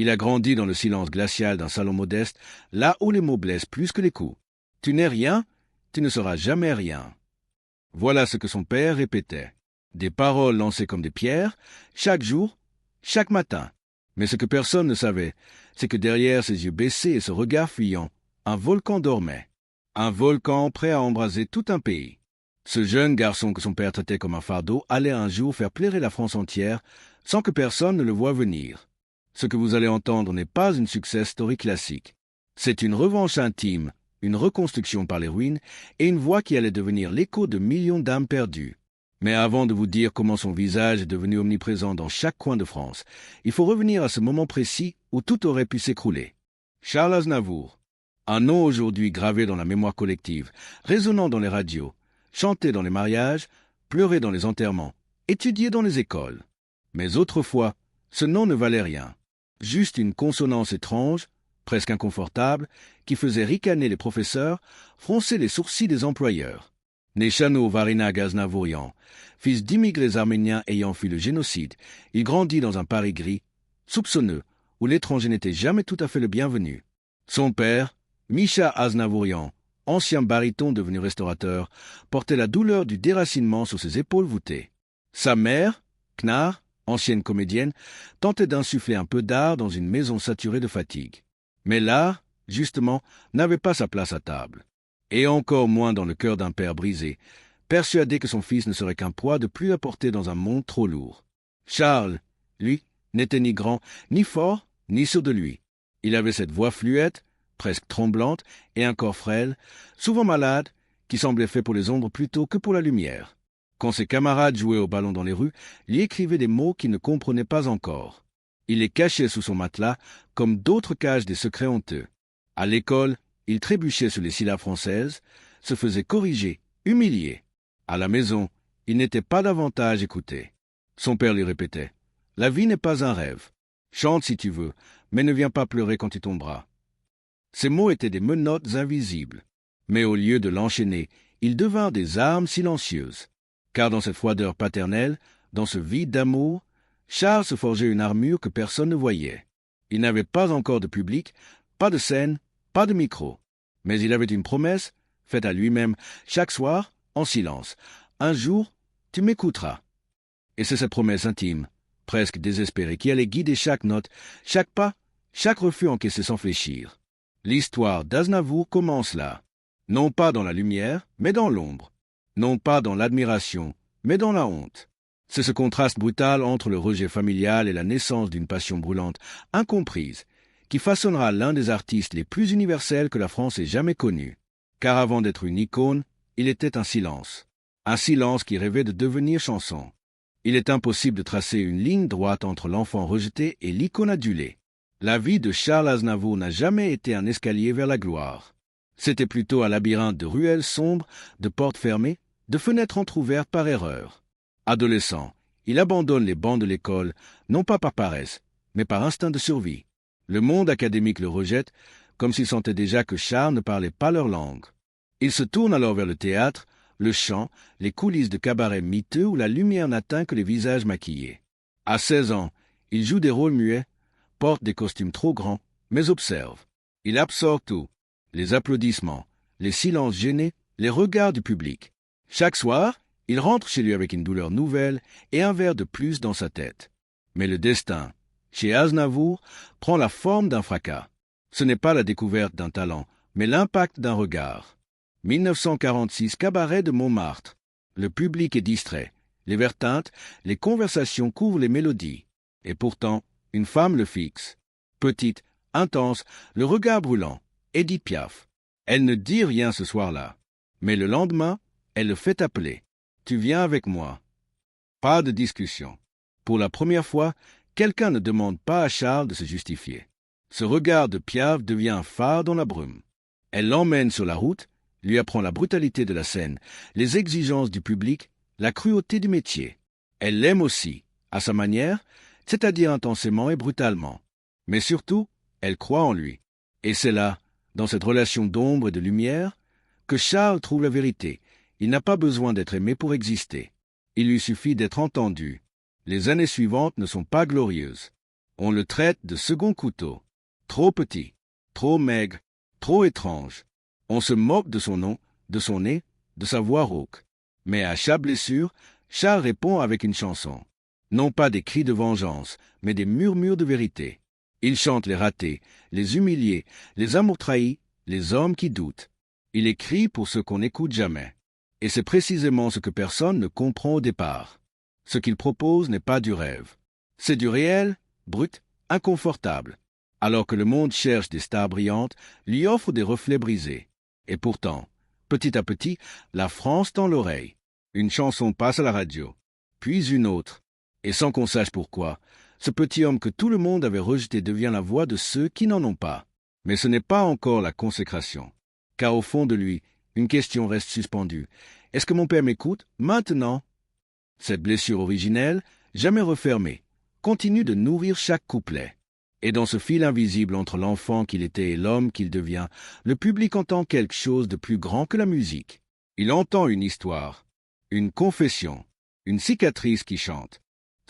Il a grandi dans le silence glacial d'un salon modeste, là où les mots blessent plus que les coups. Tu n'es rien, tu ne seras jamais rien. Voilà ce que son père répétait. Des paroles lancées comme des pierres, chaque jour, chaque matin. Mais ce que personne ne savait, c'est que derrière ses yeux baissés et ce regard fuyant, un volcan dormait. Un volcan prêt à embraser tout un pays. Ce jeune garçon que son père traitait comme un fardeau allait un jour faire pleurer la France entière sans que personne ne le voie venir. Ce que vous allez entendre n'est pas une success story classique. C'est une revanche intime, une reconstruction par les ruines et une voix qui allait devenir l'écho de millions d'âmes perdues. Mais avant de vous dire comment son visage est devenu omniprésent dans chaque coin de France, il faut revenir à ce moment précis où tout aurait pu s'écrouler. Charles Aznavour. Un nom aujourd'hui gravé dans la mémoire collective, résonnant dans les radios, chanté dans les mariages, pleuré dans les enterrements, étudié dans les écoles. Mais autrefois, ce nom ne valait rien. Juste une consonance étrange, presque inconfortable, qui faisait ricaner les professeurs, froncer les sourcils des employeurs. Né Chano Varinag Aznavourian, fils d'immigrés arméniens ayant fui le génocide, il grandit dans un Paris gris, soupçonneux, où l'étranger n'était jamais tout à fait le bienvenu. Son père, Misha Aznavourian, ancien baryton devenu restaurateur, portait la douleur du déracinement sur ses épaules voûtées. Sa mère, Knar, ancienne comédienne, tentait d'insuffler un peu d'art dans une maison saturée de fatigue. Mais l'art, justement, n'avait pas sa place à table. Et encore moins dans le cœur d'un père brisé, persuadé que son fils ne serait qu'un poids de plus à porter dans un monde trop lourd. Charles, lui, n'était ni grand, ni fort, ni sûr de lui. Il avait cette voix fluette, presque tremblante, et un corps frêle, souvent malade, qui semblait fait pour les ombres plutôt que pour la lumière. Quand ses camarades jouaient au ballon dans les rues, il écrivait des mots qu'il ne comprenait pas encore. Il les cachait sous son matelas, comme d'autres cachent des secrets honteux. À l'école, il trébuchait sur les syllabes françaises, se faisait corriger, humilier. À la maison, il n'était pas davantage écouté. Son père lui répétait « La vie n'est pas un rêve. Chante si tu veux, mais ne viens pas pleurer quand tu tomberas. » Ces mots étaient des menottes invisibles. Mais au lieu de l'enchaîner, ils devinrent des armes silencieuses. Car dans cette froideur paternelle, dans ce vide d'amour, Charles se forgeait une armure que personne ne voyait. Il n'avait pas encore de public, pas de scène, pas de micro. Mais il avait une promesse, faite à lui-même, chaque soir, en silence. Un jour, tu m'écouteras. Et c'est cette promesse intime, presque désespérée, qui allait guider chaque note, chaque pas, chaque refus encaissé sans fléchir. L'histoire d'Aznavour commence là. Non pas dans la lumière, mais dans l'ombre. Non pas dans l'admiration, mais dans la honte. C'est ce contraste brutal entre le rejet familial et la naissance d'une passion brûlante, incomprise, qui façonnera l'un des artistes les plus universels que la France ait jamais connu. Car avant d'être une icône, il était un silence. Un silence qui rêvait de devenir chanson. Il est impossible de tracer une ligne droite entre l'enfant rejeté et l'icône adulée. La vie de Charles Aznavour n'a jamais été un escalier vers la gloire. C'était plutôt un labyrinthe de ruelles sombres, de portes fermées, de fenêtres entr'ouvertes par erreur. Adolescent, il abandonne les bancs de l'école, non pas par paresse, mais par instinct de survie. Le monde académique le rejette, comme s'il sentait déjà que Charles ne parlait pas leur langue. Il se tourne alors vers le théâtre, le chant, les coulisses de cabarets miteux où la lumière n'atteint que les visages maquillés. À 16 ans, il joue des rôles muets, porte des costumes trop grands, mais observe. Il absorbe tout. Les applaudissements, les silences gênés, les regards du public. Chaque soir, il rentre chez lui avec une douleur nouvelle et un verre de plus dans sa tête. Mais le destin, chez Aznavour, prend la forme d'un fracas. Ce n'est pas la découverte d'un talent, mais l'impact d'un regard. 1946, cabaret de Montmartre. Le public est distrait. Les verres teintent, les conversations couvrent les mélodies. Et pourtant, une femme le fixe. Petite, intense, le regard brûlant. Édith Piaf. Elle ne dit rien ce soir-là. Mais le lendemain, elle le fait appeler. « Tu viens avec moi ?» Pas de discussion. Pour la première fois, quelqu'un ne demande pas à Charles de se justifier. Ce regard de Piaf devient un phare dans la brume. Elle l'emmène sur la route, lui apprend la brutalité de la scène, les exigences du public, la cruauté du métier. Elle l'aime aussi, à sa manière, c'est-à-dire intensément et brutalement. Mais surtout, elle croit en lui. Et c'est là, dans cette relation d'ombre et de lumière, que Charles trouve la vérité. Il n'a pas besoin d'être aimé pour exister. Il lui suffit d'être entendu. Les années suivantes ne sont pas glorieuses. On le traite de second couteau. Trop petit, trop maigre, trop étrange. On se moque de son nom, de son nez, de sa voix rauque. Mais à chaque blessure, Charles répond avec une chanson. Non pas des cris de vengeance, mais des murmures de vérité. Il chante les ratés, les humiliés, les amours trahis, les hommes qui doutent. Il écrit pour ceux qu'on n'écoute jamais. Et c'est précisément ce que personne ne comprend au départ. Ce qu'il propose n'est pas du rêve. C'est du réel, brut, inconfortable. Alors que le monde cherche des stars brillantes, lui offre des reflets brisés. Et pourtant, petit à petit, la France tend l'oreille. Une chanson passe à la radio, puis une autre. Et sans qu'on sache pourquoi, ce petit homme que tout le monde avait rejeté devient la voix de ceux qui n'en ont pas. Mais ce n'est pas encore la consécration. Car au fond de lui, une question reste suspendue. Est-ce que mon père m'écoute maintenant? Cette blessure originelle, jamais refermée, continue de nourrir chaque couplet. Et dans ce fil invisible entre l'enfant qu'il était et l'homme qu'il devient, le public entend quelque chose de plus grand que la musique. Il entend une histoire, une confession, une cicatrice qui chante.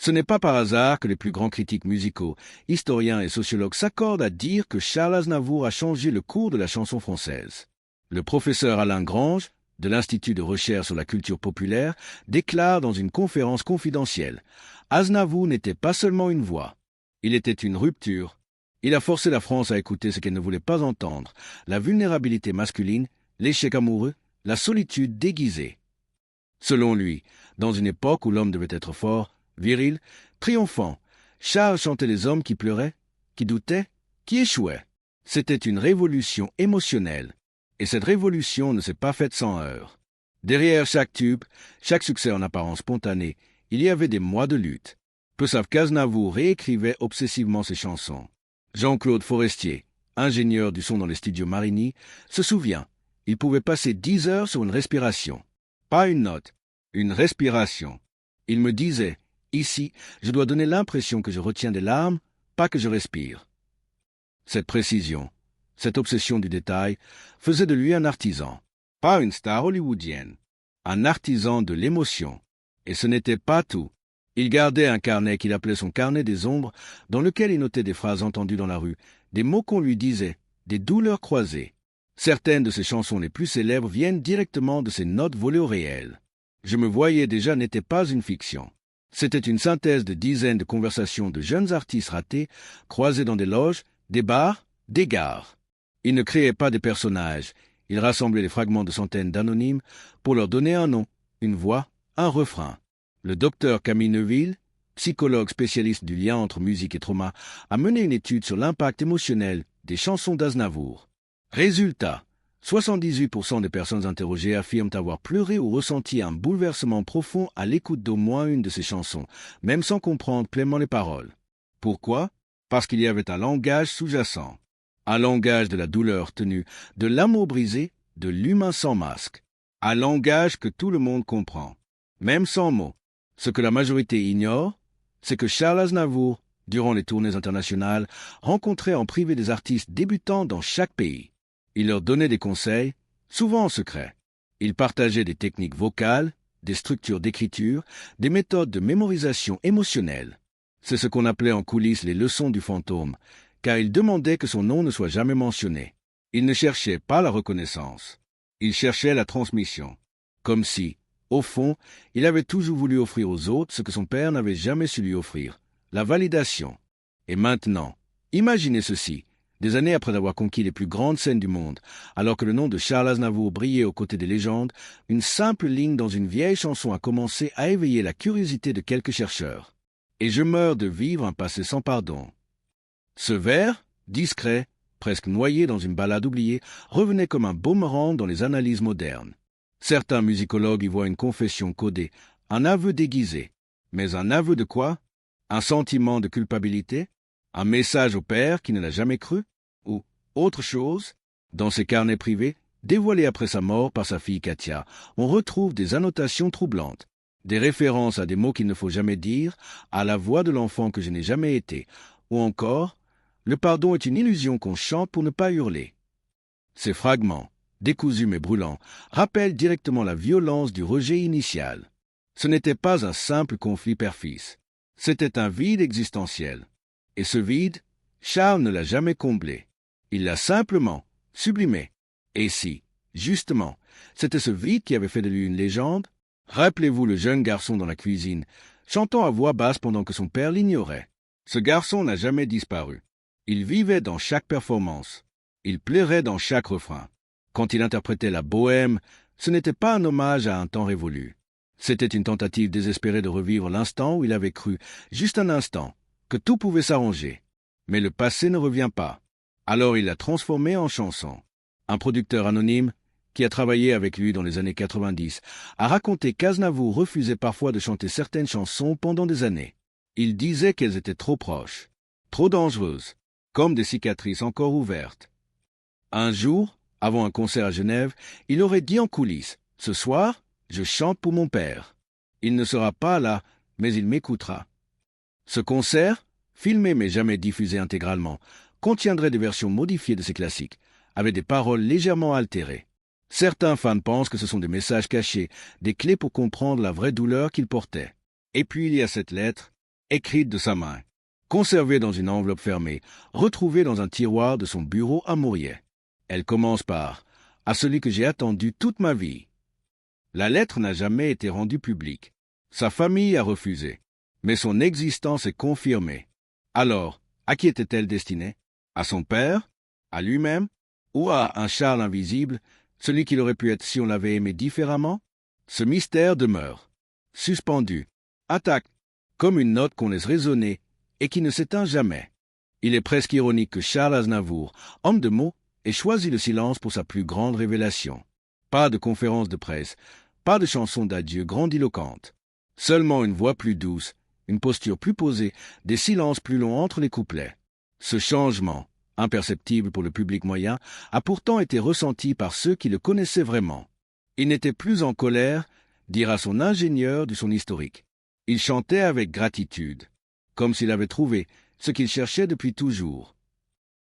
Ce n'est pas par hasard que les plus grands critiques musicaux, historiens et sociologues s'accordent à dire que Charles Aznavour a changé le cours de la chanson française. Le professeur Alain Grange, de l'Institut de recherche sur la culture populaire, déclare dans une conférence confidentielle « Aznavour n'était pas seulement une voix, il était une rupture. Il a forcé la France à écouter ce qu'elle ne voulait pas entendre, la vulnérabilité masculine, l'échec amoureux, la solitude déguisée. » Selon lui, dans une époque où l'homme devait être fort, viril, triomphant, Charles chantait les hommes qui pleuraient, qui doutaient, qui échouaient. C'était une révolution émotionnelle. Et cette révolution ne s'est pas faite sans heurts. Derrière chaque tube, chaque succès en apparence spontané, il y avait des mois de lutte. Peu savent qu'Aznavour réécrivait obsessivement ses chansons. Jean-Claude Forestier, ingénieur du son dans les studios Marigny, se souvient, il pouvait passer 10 heures sur une respiration. Pas une note, une respiration. Il me disait, ici, je dois donner l'impression que je retiens des larmes, pas que je respire. Cette précision, cette obsession du détail, faisait de lui un artisan, pas une star hollywoodienne, un artisan de l'émotion. Et ce n'était pas tout. Il gardait un carnet qu'il appelait son carnet des ombres, dans lequel il notait des phrases entendues dans la rue, des mots qu'on lui disait, des douleurs croisées. Certaines de ses chansons les plus célèbres viennent directement de ces notes volées au réel. Je me voyais déjà n'était pas une fiction. C'était une synthèse de dizaines de conversations de jeunes artistes ratés, croisés dans des loges, des bars, des gares. Il ne créait pas des personnages, il rassemblait les fragments de centaines d'anonymes pour leur donner un nom, une voix, un refrain. Le docteur Camille Neuville, psychologue spécialiste du lien entre musique et trauma, a mené une étude sur l'impact émotionnel des chansons d'Aznavour. Résultat, 78% des personnes interrogées affirment avoir pleuré ou ressenti un bouleversement profond à l'écoute d'au moins une de ses chansons, même sans comprendre pleinement les paroles. Pourquoi? Parce qu'il y avait un langage sous-jacent. Un langage de la douleur tenue, de l'amour brisé, de l'humain sans masque. Un langage que tout le monde comprend, même sans mots. Ce que la majorité ignore, c'est que Charles Aznavour, durant les tournées internationales, rencontrait en privé des artistes débutants dans chaque pays. Il leur donnait des conseils, souvent en secret. Il partageait des techniques vocales, des structures d'écriture, des méthodes de mémorisation émotionnelle. C'est ce qu'on appelait en coulisses les leçons du fantôme, car il demandait que son nom ne soit jamais mentionné. Il ne cherchait pas la reconnaissance. Il cherchait la transmission. Comme si, au fond, il avait toujours voulu offrir aux autres ce que son père n'avait jamais su lui offrir, la validation. Et maintenant, imaginez ceci, des années après avoir conquis les plus grandes scènes du monde, alors que le nom de Charles Aznavour brillait aux côtés des légendes, une simple ligne dans une vieille chanson a commencé à éveiller la curiosité de quelques chercheurs. Et je meurs de vivre un passé sans pardon. Ce vers, discret, presque noyé dans une ballade oubliée, revenait comme un boomerang dans les analyses modernes. Certains musicologues y voient une confession codée, un aveu déguisé. Mais un aveu de quoi? Un sentiment de culpabilité? Un message au père qui ne l'a jamais cru? Ou autre chose? Dans ses carnets privés, dévoilés après sa mort par sa fille Katia, on retrouve des annotations troublantes, des références à des mots qu'il ne faut jamais dire, à la voix de l'enfant que je n'ai jamais été, ou encore « Le pardon est une illusion qu'on chante pour ne pas hurler ». Ces fragments, décousus mais brûlants, rappellent directement la violence du rejet initial. Ce n'était pas un simple conflit père-fils, c'était un vide existentiel. Et ce vide, Charles ne l'a jamais comblé. Il l'a simplement sublimé. Et si, justement, c'était ce vide qui avait fait de lui une légende, rappelez-vous le jeune garçon dans la cuisine, chantant à voix basse pendant que son père l'ignorait. Ce garçon n'a jamais disparu. Il vivait dans chaque performance. Il plairait dans chaque refrain. Quand il interprétait la bohème, ce n'était pas un hommage à un temps révolu. C'était une tentative désespérée de revivre l'instant où il avait cru, juste un instant, que tout pouvait s'arranger. Mais le passé ne revient pas. Alors il l'a transformé en chanson. Un producteur anonyme, qui a travaillé avec lui dans les années 90, a raconté qu'Aznavour refusait parfois de chanter certaines chansons pendant des années. Il disait qu'elles étaient trop proches, trop dangereuses, comme des cicatrices encore ouvertes. Un jour, avant un concert à Genève, il aurait dit en coulisses « Ce soir, je chante pour mon père. Il ne sera pas là, mais il m'écoutera. » Ce concert, filmé mais jamais diffusé intégralement, contiendrait des versions modifiées de ces classiques, avec des paroles légèrement altérées. Certains fans pensent que ce sont des messages cachés, des clés pour comprendre la vraie douleur qu'il portait. Et puis il y a cette lettre, écrite de sa main, conservée dans une enveloppe fermée, retrouvée dans un tiroir de son bureau à Maurier. Elle commence par « À celui que j'ai attendu toute ma vie ». La lettre n'a jamais été rendue publique. Sa famille a refusé, mais son existence est confirmée. Alors, à qui était-elle destinée? À son père? À lui-même? Ou à un Charles invisible, celui qu'il aurait pu être si on l'avait aimé différemment? Ce mystère demeure, suspendu, intact, comme une note qu'on laisse résonner et qui ne s'éteint jamais. Il est presque ironique que Charles Aznavour, homme de mots, ait choisi le silence pour sa plus grande révélation. Pas de conférence de presse, pas de chanson d'adieu grandiloquente. Seulement une voix plus douce, une posture plus posée, des silences plus longs entre les couplets. Ce changement, imperceptible pour le public moyen, a pourtant été ressenti par ceux qui le connaissaient vraiment. Il n'était plus en colère, dira son ingénieur de son historique. Il chantait avec gratitude, comme s'il avait trouvé ce qu'il cherchait depuis toujours.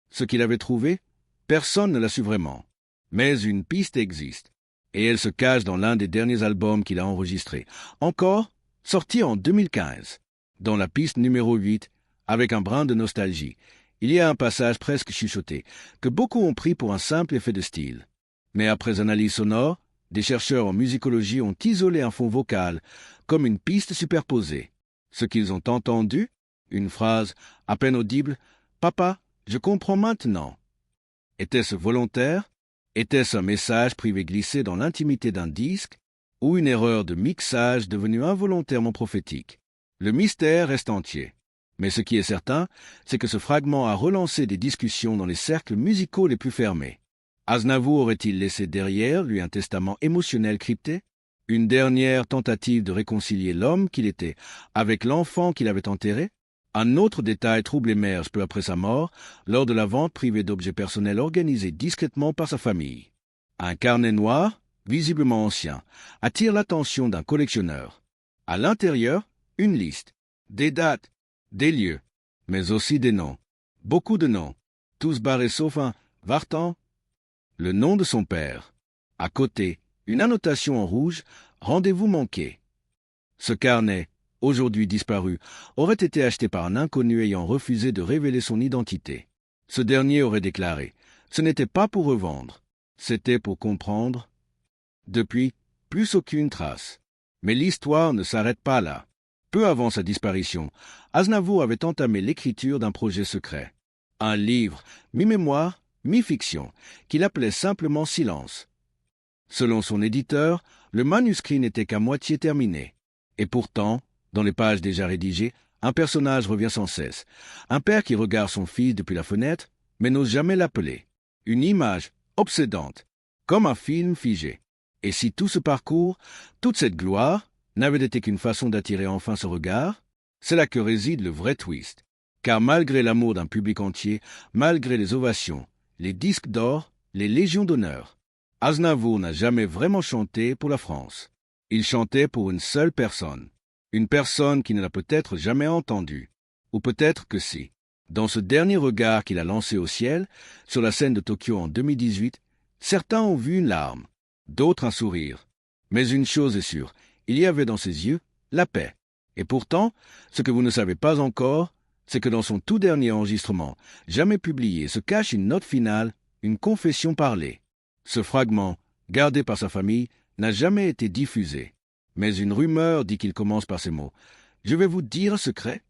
Ce qu'il avait trouvé, personne ne l'a su vraiment. Mais une piste existe, et elle se cache dans l'un des derniers albums qu'il a enregistrés, encore sorti en 2015. Dans la piste numéro 8, avec un brin de nostalgie, il y a un passage presque chuchoté, que beaucoup ont pris pour un simple effet de style. Mais après analyse sonore, des chercheurs en musicologie ont isolé un fond vocal, comme une piste superposée. Ce qu'ils ont entendu, une phrase à peine audible, « Papa, je comprends maintenant ». Était-ce volontaire? Était-ce un message privé glissé dans l'intimité d'un disque? Ou une erreur de mixage devenue involontairement prophétique? Le mystère reste entier. Mais ce qui est certain, c'est que ce fragment a relancé des discussions dans les cercles musicaux les plus fermés. Aznavour aurait-il laissé derrière lui un testament émotionnel crypté? Une dernière tentative de réconcilier l'homme qu'il était avec l'enfant qu'il avait enterré? Un autre détail trouble émerge peu après sa mort, lors de la vente privée d'objets personnels organisée discrètement par sa famille. Un carnet noir, visiblement ancien, attire l'attention d'un collectionneur. À l'intérieur, une liste, des dates, des lieux, mais aussi des noms. Beaucoup de noms, tous barrés sauf un, Vartan. Le nom de son père. À côté, une annotation en rouge, rendez-vous manqué. Ce carnet, aujourd'hui disparu, aurait été acheté par un inconnu ayant refusé de révéler son identité. Ce dernier aurait déclaré « Ce n'était pas pour revendre, c'était pour comprendre ». Depuis, plus aucune trace. Mais l'histoire ne s'arrête pas là. Peu avant sa disparition, Aznavour avait entamé l'écriture d'un projet secret. Un livre, mi-mémoire, mi-fiction, qu'il appelait simplement Silence. Selon son éditeur, le manuscrit n'était qu'à moitié terminé. Et pourtant, dans les pages déjà rédigées, un personnage revient sans cesse. Un père qui regarde son fils depuis la fenêtre, mais n'ose jamais l'appeler. Une image obsédante, comme un film figé. Et si tout ce parcours, toute cette gloire, n'avait été qu'une façon d'attirer enfin ce regard, c'est là que réside le vrai twist. Car malgré l'amour d'un public entier, malgré les ovations, les disques d'or, les légions d'honneur, Aznavour n'a jamais vraiment chanté pour la France. Il chantait pour une seule personne. Une personne qui ne l'a peut-être jamais entendu. Ou peut-être que si. Dans ce dernier regard qu'il a lancé au ciel, sur la scène de Tokyo en 2018, certains ont vu une larme, d'autres un sourire. Mais une chose est sûre, il y avait dans ses yeux la paix. Et pourtant, ce que vous ne savez pas encore, c'est que dans son tout dernier enregistrement, jamais publié, se cache une note finale, une confession parlée. Ce fragment, gardé par sa famille, n'a jamais été diffusé. Mais une rumeur dit qu'il commence par ces mots. « Je vais vous dire un secret. »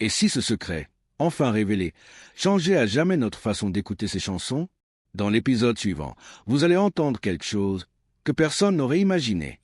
Et si ce secret, enfin révélé, changeait à jamais notre façon d'écouter ces chansons, dans l'épisode suivant, vous allez entendre quelque chose que personne n'aurait imaginé.